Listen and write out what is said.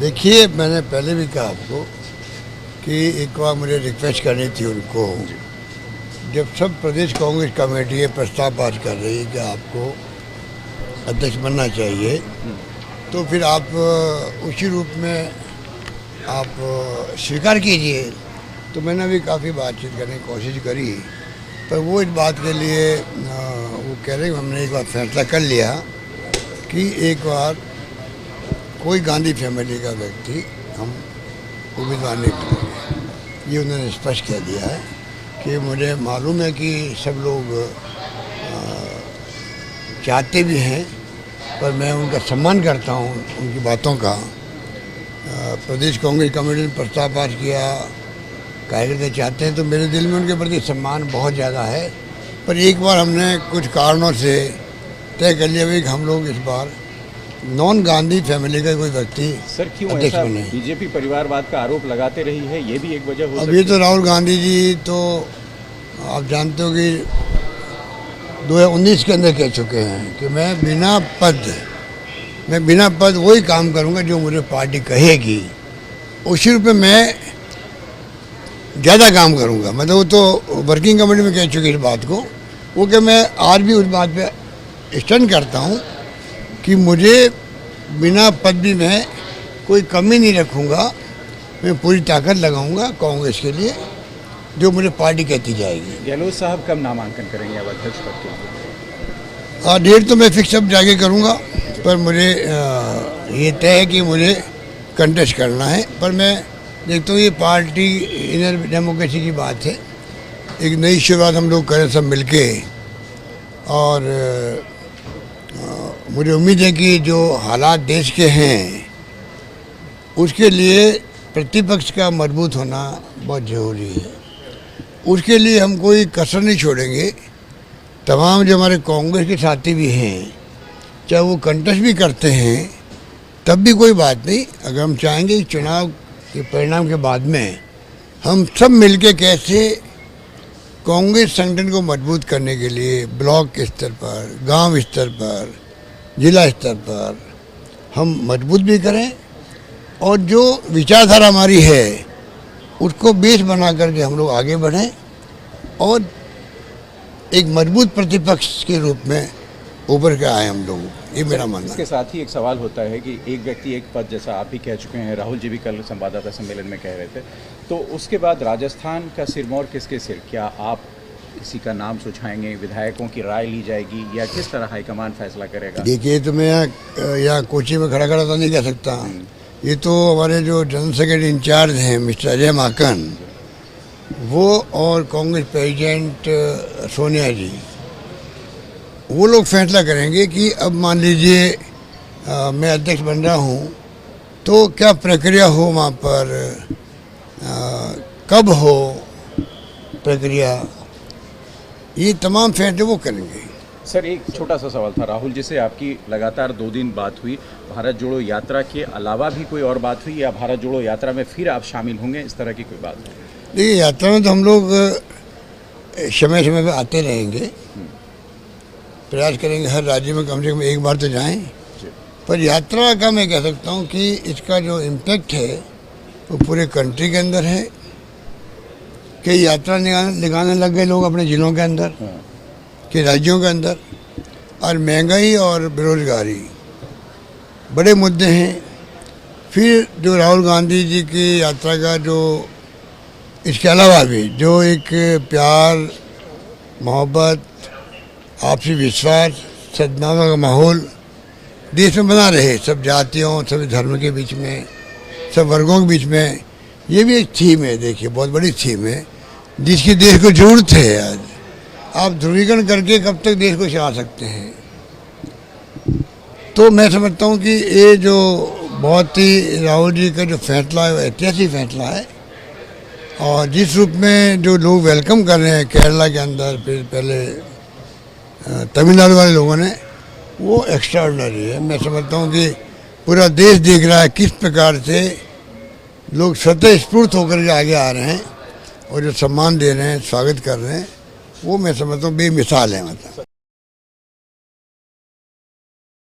देखिए, मैंने पहले भी कहा आपको कि एक बार मुझे रिक्वेस्ट करनी थी उनको। जब सब प्रदेश कांग्रेस कमेटी ये प्रस्ताव पास कर रही है कि आपको अध्यक्ष बनना चाहिए, तो फिर आप उसी रूप में आप स्वीकार कीजिए। तो मैंने भी काफ़ी बातचीत करने की कोशिश करी, पर वो इस बात के लिए वो कह रहे हैं हमने एक बार फैसला कर लिया कि एक बार कोई गांधी फैमिली का व्यक्ति हम उम्मीदवार नहीं करेंगे। ये उन्होंने स्पष्ट कह दिया है कि मुझे मालूम है कि सब लोग चाहते भी हैं, पर मैं उनका सम्मान करता हूँ उनकी बातों का। प्रदेश कांग्रेस कमेटी ने प्रस्ताव पास किया, कार्यकर्ता चाहते हैं, तो मेरे दिल में उनके प्रति सम्मान बहुत ज़्यादा है। पर एक बार हमने कुछ कारणों से तय कर लिया कि हम लोग इस बार नॉन गांधी फैमिली का कोई व्यक्ति सर क्यों ऐसा बीजेपी परिवारवाद का आरोप लगाते रही है, ये भी एक वजह हो सकती है। अभी तो राहुल गांधी जी तो आप जानते हो कि 2019 के अंदर कह चुके हैं कि मैं बिना पद वही काम करूंगा जो मुझे पार्टी कहेगी, उसी रूप में मैं ज़्यादा काम करूंगा। मतलब वो तो वर्किंग कमेटी में कह चुके इस बात को, वो कि मैं आज भी उस बात पे स्टैंड करता हूं कि मुझे बिना पद भी मैं कोई कमी नहीं रखूंगा। मैं पूरी ताकत लगाऊंगा कांग्रेस के लिए, जो मुझे पार्टी कहती जाएगी। गहलोत साहब कब नामांकन करेंगे अब अध्यक्ष पद के लिए? डेट तो मैं फिक्स अब जाके करूंगा, पर मुझे ये तय है कि मुझे कंटेस्ट करना है। पर मैं देखता हूँ ये पार्टी इनर डेमोक्रेसी की बात है, एक नई शुरुआत हम लोग करें सब मिलके। और मुझे उम्मीद है कि जो हालात देश के हैं उसके लिए प्रतिपक्ष का मजबूत होना बहुत ज़रूरी है। उसके लिए हम कोई कसर नहीं छोड़ेंगे। तमाम जो हमारे कांग्रेस के साथी भी हैं, चाहे वो कंटेस्ट भी करते हैं, तब भी कोई बात नहीं। अगर हम चाहेंगे कि चुनाव के परिणाम के बाद में हम सब मिलके कैसे कांग्रेस संगठन को मजबूत करने के लिए ब्लॉक स्तर पर, गांव स्तर पर, जिला स्तर पर हम मजबूत भी करें, और जो विचारधारा हमारी है उसको बेस बना करके हम लोग आगे बढ़ें और एक मजबूत प्रतिपक्ष के रूप में उभर के आए हम लोग। ये मेरा मानना है। इसके साथ ही एक सवाल होता है कि एक व्यक्ति एक पद, जैसा आप भी कह चुके हैं, राहुल जी भी कल संवाददाता सम्मेलन में कह रहे थे, तो उसके बाद राजस्थान का सिरमौर किसके सिर? क्या आप किसी का नाम सुझाएंगे, विधायकों की राय ली जाएगी, या किस तरह हाईकमान फैसला करेगा? देखिए, तो मैं यहाँ कोची में खड़ा तो नहीं कह सकता। ये तो हमारे जो जनरल सेक्रेटरी इंचार्ज हैं मिस्टर अजय माकन, वो और कांग्रेस प्रेसिडेंट सोनिया जी, वो लोग फैसला करेंगे कि अब मान लीजिए मैं अध्यक्ष बन रहा हूँ तो क्या प्रक्रिया हो वहाँ पर, कब हो प्रक्रिया, ये तमाम फैसले वो करेंगे। सर एक छोटा सा सवाल था, राहुल जी से आपकी लगातार 2 दिन बात हुई, भारत जोड़ो यात्रा के अलावा भी कोई और बात हुई, या भारत जोड़ो यात्रा में फिर आप शामिल होंगे, इस तरह की कोई बात? देखिए, यात्रा में तो हम लोग समय समय पर आते रहेंगे, प्रयास करेंगे हर राज्य में कम से कम एक बार तो जाएं। पर यात्रा का मैं कह सकता हूं कि इसका जो इम्पैक्ट है वो पूरे कंट्री के अंदर है। कई यात्रा लगाने लग गए लोग अपने ज़िलों के अंदर, के राज्यों के अंदर। और महंगाई और बेरोजगारी बड़े मुद्दे हैं। फिर जो राहुल गांधी जी की यात्रा का जो, इसके अलावा भी जो एक प्यार, मोहब्बत, आपसी विश्वास, सद्भावना का माहौल देश में बना रहे, सब जातियों, सब धर्म के बीच में, सब वर्गों के बीच में, ये भी एक थीम है। देखिए, बहुत बड़ी थीम है जिसकी देश को जरूरत है। आज आप ध्रुवीकरण करके कब तक देश को चला सकते हैं? तो मैं समझता हूँ कि ये जो बहुत ही राहुल जी का जो फैसला है वो ऐतिहासिक फैसला है। और जिस रूप में जो लोग वेलकम कर रहे हैं केरला के अंदर, फिर पहले तमिलनाडु वाले लोगों ने, वो एक्स्ट्राऑर्डिनरी है। मैं समझता हूँ कि पूरा देश देख रहा है किस प्रकार से लोग स्वतः स्फूर्त होकर के आगे आ रहे हैं और जो सम्मान दे रहे हैं, स्वागत कर रहे हैं, वो मैं समझता हूँ बेमिसाल है। मतलब